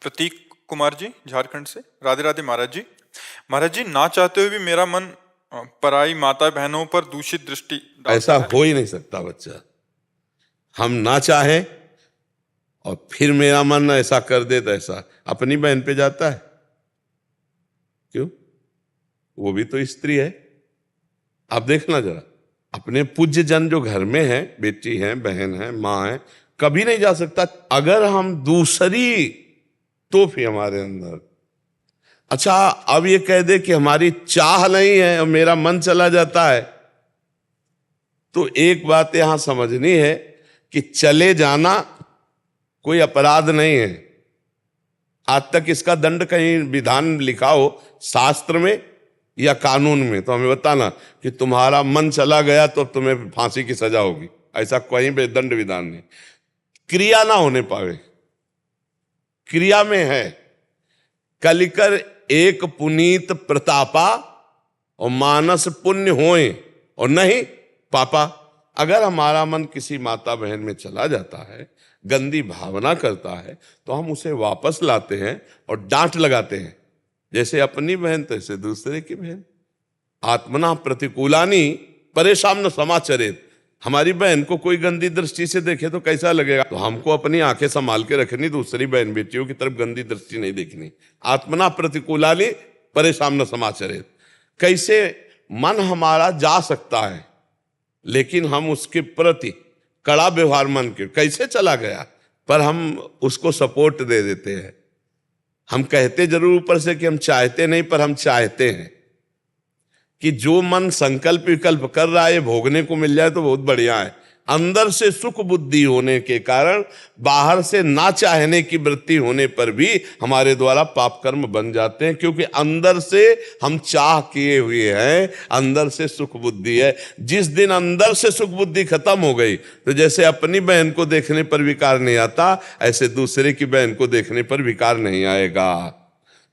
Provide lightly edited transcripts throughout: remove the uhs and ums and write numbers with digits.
प्रतीक कुमार जी झारखंड से। राधे राधे महाराज जी। महाराज जी, ना चाहते हुए भी मेरा मन पराई माता बहनों पर दूषित दृष्टि डालता ऐसा है। हो ही नहीं सकता बच्चा। हम ना चाहें और फिर मेरा मन ऐसा कर दे तो ऐसा अपनी बहन पे जाता है क्यों? वो भी तो स्त्री है। आप देखना जरा, अपने पूज्य जन जो घर में है, बेटी है, बहन है, माँ है, कभी नहीं जा सकता। अगर हम दूसरी तो फिर हमारे अंदर, अच्छा अब ये कह दे कि हमारी चाह नहीं है और मेरा मन चला जाता है, तो एक बात यहां समझनी है कि चले जाना कोई अपराध नहीं है। आज तक इसका दंड कहीं विधान लिखा हो शास्त्र में या कानून में तो हमें बताना कि तुम्हारा मन चला गया तो तुम्हें फांसी की सजा होगी, ऐसा कहीं भी दंड विधान नहीं। क्रिया ना होने पावे, क्रिया में है कलिकर एक पुनीत प्रतापा और मानस पुण्य होए और नहीं पापा। अगर हमारा मन किसी माता बहन में चला जाता है, गंदी भावना करता है, तो हम उसे वापस लाते हैं और डांट लगाते हैं। जैसे अपनी बहन तैसे दूसरे की बहन। आत्मना प्रतिकूलानी परेशान न समाचरित। हमारी बहन को कोई गंदी दृष्टि से देखे तो कैसा लगेगा? तो हमको अपनी आंखें संभाल के रखनी, दूसरी बहन बेटियों की तरफ गंदी दृष्टि नहीं देखनी। आत्मना प्रतिकूलानी परेशान न समाचरित। कैसे मन हमारा जा सकता है लेकिन हम उसके प्रति कड़ा व्यवहार मन के, कैसे चला गया पर हम उसको सपोर्ट दे देते हैं। हम कहते जरूर ऊपर से कि हम चाहते नहीं, पर हम चाहते हैं कि जो मन संकल्प विकल्प कर रहा है भोगने को मिल जाए तो बहुत बढ़िया है। अंदर से सुख बुद्धि होने के कारण बाहर से ना चाहने की वृत्ति होने पर भी हमारे द्वारा पाप कर्म बन जाते हैं, क्योंकि अंदर से हम चाह किए हुए हैं, अंदर से सुख बुद्धि है। जिस दिन अंदर से सुख बुद्धि खत्म हो गई तो जैसे अपनी बहन को देखने पर विकार नहीं आता, ऐसे दूसरे की बहन को देखने पर विकार नहीं आएगा।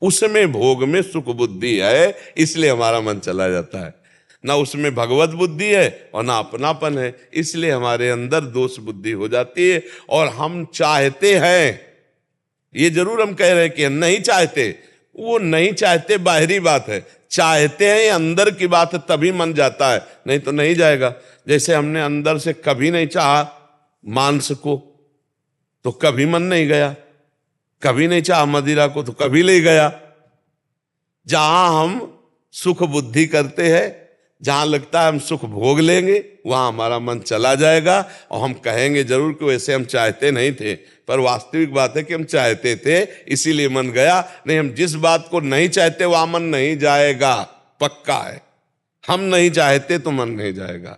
उसमें भोग में सुख बुद्धि है, इसलिए हमारा मन चला जाता है। ना उसमें भगवत बुद्धि है और ना अपनापन है, इसलिए हमारे अंदर दोष बुद्धि हो जाती है। और हम चाहते हैं, ये जरूर हम कह रहे हैं कि हम नहीं चाहते। वो नहीं चाहते बाहरी बात है, चाहते हैं अंदर की बात है, तभी मन जाता है, नहीं तो नहीं जाएगा। जैसे हमने अंदर से कभी नहीं चाहा मांस को तो कभी मन नहीं गया, कभी नहीं चाहा मदिरा को तो कभी ले गया। जहां हम सुख बुद्धि करते हैं, जहां लगता है हम सुख भोग लेंगे, वहां हमारा मन चला जाएगा और हम कहेंगे जरूर कि वैसे हम चाहते नहीं थे, पर वास्तविक बात है कि हम चाहते थे इसीलिए मन गया। नहीं, हम जिस बात को नहीं चाहते वहां मन नहीं जाएगा, पक्का है। हम नहीं चाहते तो मन नहीं जाएगा।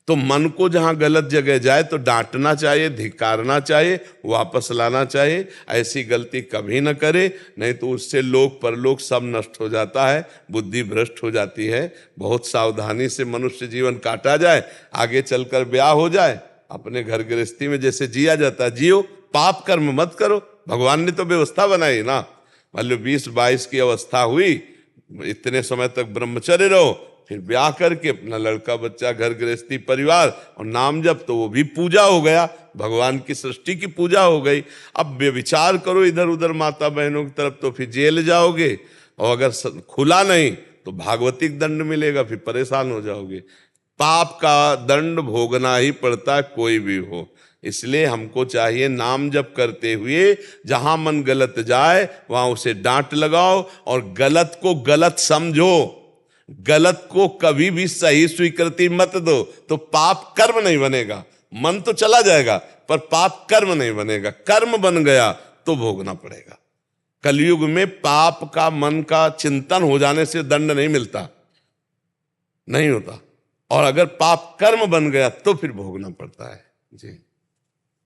तो मन को जहां गलत जगह जाए तो डांटना चाहिए, धिक्कारना चाहिए, वापस लाना चाहिए। ऐसी गलती कभी न करे, नहीं तो उससे लोक परलोक सब नष्ट हो जाता है, बुद्धि भ्रष्ट हो जाती है। बहुत सावधानी से मनुष्य जीवन काटा जाए, आगे चलकर ब्याह हो जाए, अपने घर गृहस्थी में जैसे जिया जाता है जियो, पाप कर्म मत करो। भगवान ने तो व्यवस्था बनाई ना, मान लो 20-22 की अवस्था हुई, इतने समय तक ब्रह्मचर्य रहो, फिर ब्याह करके अपना लड़का बच्चा घर गृहस्थी परिवार और नाम जब, तो वो भी पूजा हो गया, भगवान की सृष्टि की पूजा हो गई। अब विचार करो इधर उधर माता बहनों की तरफ तो फिर जेल जाओगे, और अगर खुला नहीं तो भागवतिक दंड मिलेगा, फिर परेशान हो जाओगे। पाप का दंड भोगना ही पड़ता है, कोई भी हो। इसलिए हमको चाहिए नाम जप करते हुए जहां मन गलत जाए वहां उसे डांट लगाओ और गलत को गलत समझो, गलत को कभी भी सही स्वीकृति मत दो, तो पाप कर्म नहीं बनेगा। मन तो चला जाएगा पर पाप कर्म नहीं बनेगा। कर्म बन गया तो भोगना पड़ेगा। कलयुग में पाप का मन का चिंतन हो जाने से दंड नहीं मिलता, नहीं होता, और अगर पाप कर्म बन गया तो फिर भोगना पड़ता है। जी।